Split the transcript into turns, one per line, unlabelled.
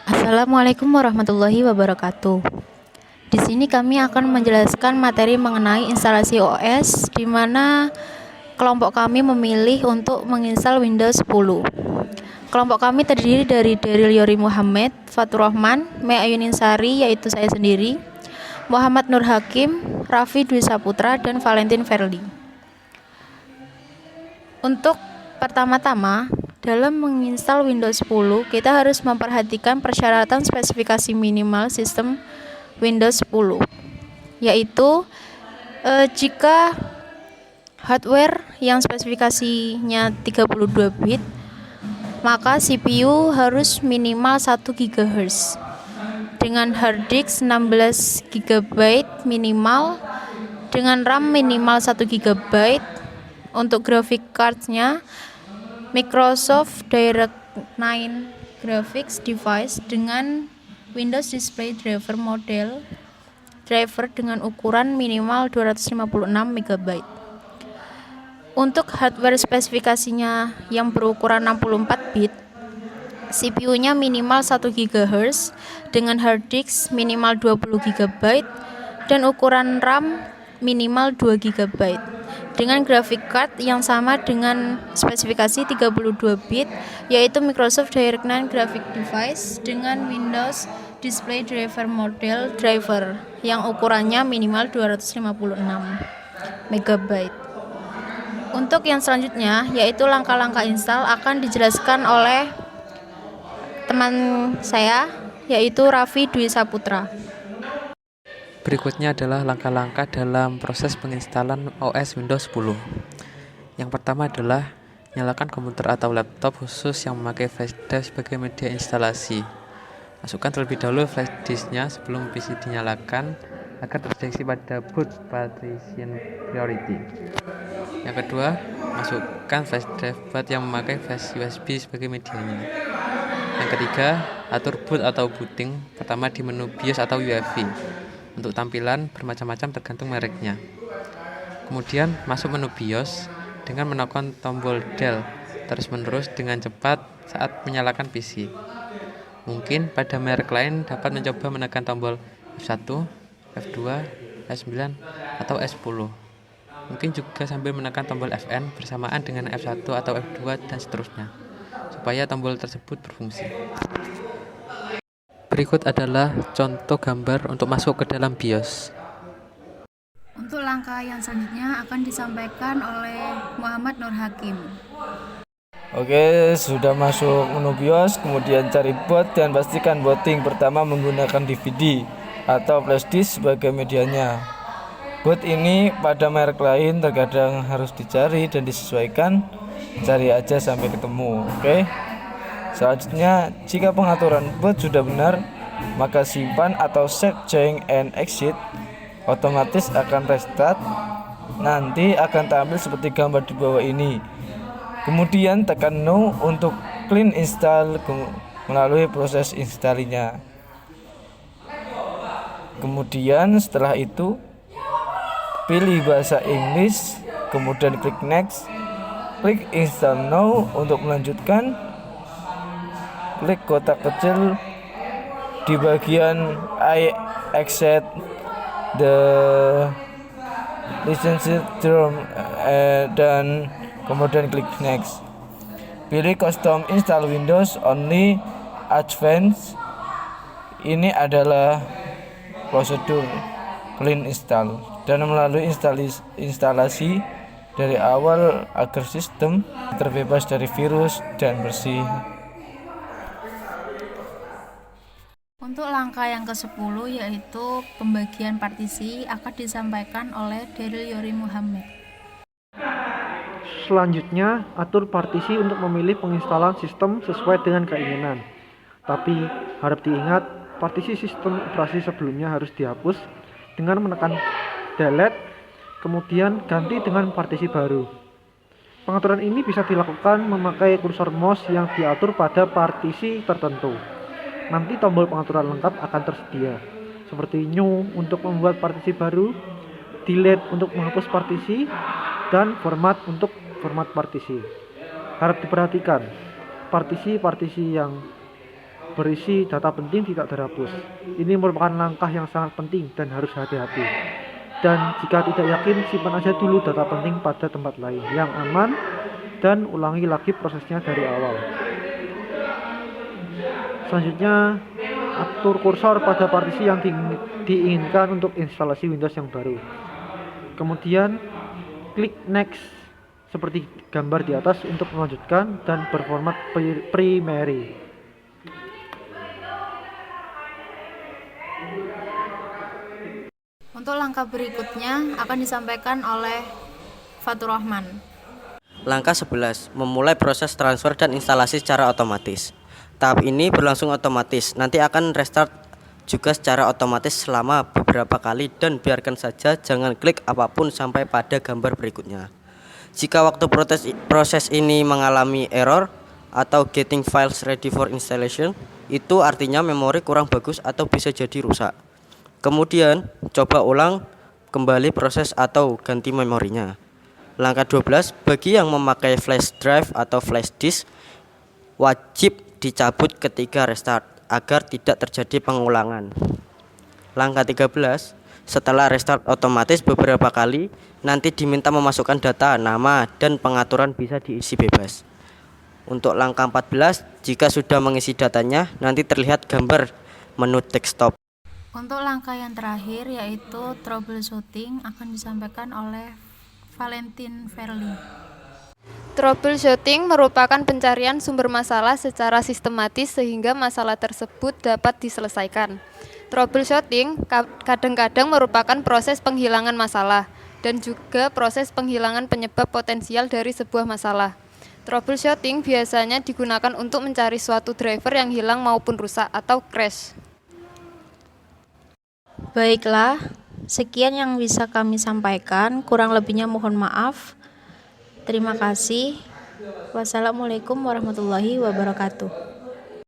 Assalamualaikum warahmatullahi wabarakatuh. Di sini kami akan menjelaskan materi mengenai instalasi OS, di mana kelompok kami memilih untuk menginstal Windows 10. Kelompok kami terdiri dari Daryl Yori Muhammad, Fatur Rahman, Mei Ayuninsari, yaitu saya sendiri, Muhammad Nur Hakim, Raffi Dwi Saputra, dan Valentin Verli. Untuk pertama-tama, dalam menginstal Windows 10, kita harus memperhatikan persyaratan spesifikasi minimal sistem Windows 10, yaitu jika hardware yang spesifikasinya 32 bit, maka CPU harus minimal 1 GHz dengan hard disk 16 GB minimal, dengan RAM minimal 1 GB. Untuk graphic card-nya Microsoft DirectX 9 graphics device dengan Windows Display Driver model driver dengan ukuran minimal 256 MB. Untuk hardware spesifikasinya yang berukuran 64 bit, CPU-nya minimal 1 GHz dengan hard disk minimal 20 GB dan ukuran RAM minimal 2 GB. Dengan graphic card yang sama dengan spesifikasi 32 bit, yaitu Microsoft DirectX 9 graphic device dengan Windows Display Driver model driver yang ukurannya minimal 256 MB. Untuk yang selanjutnya, yaitu langkah-langkah install, akan dijelaskan oleh teman saya, yaitu Raffi Dwi Saputra.
Berikutnya adalah langkah-langkah dalam proses penginstalan OS Windows 10. Yang pertama adalah nyalakan komputer atau laptop khusus yang memakai flash drive sebagai media instalasi. Masukkan terlebih dahulu flash disknya sebelum PC dinyalakan agar terdeteksi pada boot partition priority. Yang kedua, masukkan flash drive buat yang memakai flash USB sebagai medianya. Yang ketiga, atur boot atau booting pertama di menu BIOS atau UEFI. Untuk tampilan bermacam-macam tergantung mereknya. Kemudian masuk menu BIOS dengan menekan tombol Del terus-menerus dengan cepat saat menyalakan PC. Mungkin pada merek lain dapat mencoba menekan tombol F1, F2, S9, atau S10. Mungkin juga sambil menekan tombol Fn bersamaan dengan F1 atau F2 dan seterusnya, supaya tombol tersebut berfungsi. Berikut adalah contoh gambar untuk masuk ke dalam BIOS.
Untuk langkah yang selanjutnya akan disampaikan oleh Muhammad Nur Hakim.
Oke, sudah masuk menu BIOS, kemudian cari boot dan pastikan booting pertama menggunakan DVD atau flash disk sebagai medianya. Boot ini pada merek lain terkadang harus dicari dan disesuaikan, cari aja sampai ketemu. Oke. Selanjutnya, jika pengaturan boot sudah benar, maka simpan atau save change and exit, otomatis akan restart. Nanti akan tampil seperti gambar di bawah ini. Kemudian tekan no untuk clean install melalui proses installnya. Kemudian setelah itu pilih bahasa Inggris, kemudian klik next, klik install now untuk melanjutkan. Klik kotak kecil di bagian I accept the license term dan kemudian klik next. Pilih custom install Windows only advanced. Ini adalah prosedur clean install dan melalui instalasi dari awal agar sistem terbebas dari virus dan bersih.
Untuk langkah yang ke-10, yaitu pembagian partisi, akan disampaikan oleh Daryl Yori Muhammad.
Selanjutnya, atur partisi untuk memilih penginstalan sistem sesuai dengan keinginan. Tapi, harap diingat, partisi sistem operasi sebelumnya harus dihapus dengan menekan delete, kemudian ganti dengan partisi baru. Pengaturan ini bisa dilakukan memakai kursor mouse yang diatur pada partisi tertentu. Nanti tombol pengaturan lengkap akan tersedia, seperti new untuk membuat partisi baru, delete untuk menghapus partisi, dan format untuk format partisi. Harap diperhatikan, partisi-partisi yang berisi data penting tidak terhapus. Ini merupakan langkah yang sangat penting dan harus hati-hati. Dan jika tidak yakin, simpan aja dulu data penting pada tempat lain yang aman dan ulangi lagi prosesnya dari awal. Selanjutnya, atur kursor pada partisi yang diinginkan untuk instalasi Windows yang baru. Kemudian, klik next seperti gambar di atas untuk melanjutkan dan berformat primary.
Untuk langkah berikutnya akan disampaikan oleh Fatur Rahman.
Langkah 11, memulai proses transfer dan instalasi secara otomatis. Tahap ini berlangsung otomatis, nanti akan restart juga secara otomatis selama beberapa kali dan biarkan saja, jangan klik apapun sampai pada gambar berikutnya. Jika waktu proses ini mengalami error atau getting files ready for installation, itu artinya memori kurang bagus atau bisa jadi rusak. Kemudian, coba ulang kembali proses atau ganti memorinya. Langkah 12, bagi yang memakai flash drive atau flash disk, wajib dicabut ketika restart agar tidak terjadi pengulangan. Langkah 13, setelah restart otomatis beberapa kali, nanti diminta memasukkan data, nama, dan pengaturan bisa diisi bebas. Untuk langkah 14, jika sudah mengisi datanya, nanti terlihat gambar menu desktop.
Untuk langkah yang terakhir yaitu troubleshooting akan disampaikan oleh Valentin Verly.
Troubleshooting merupakan pencarian sumber masalah secara sistematis sehingga masalah tersebut dapat diselesaikan. Troubleshooting kadang-kadang merupakan proses penghilangan masalah dan juga proses penghilangan penyebab potensial dari sebuah masalah. Troubleshooting biasanya digunakan untuk mencari suatu driver yang hilang maupun rusak atau crash.
Baiklah, sekian yang bisa kami sampaikan, kurang lebihnya mohon maaf. Terima kasih. Wassalamualaikum warahmatullahi wabarakatuh.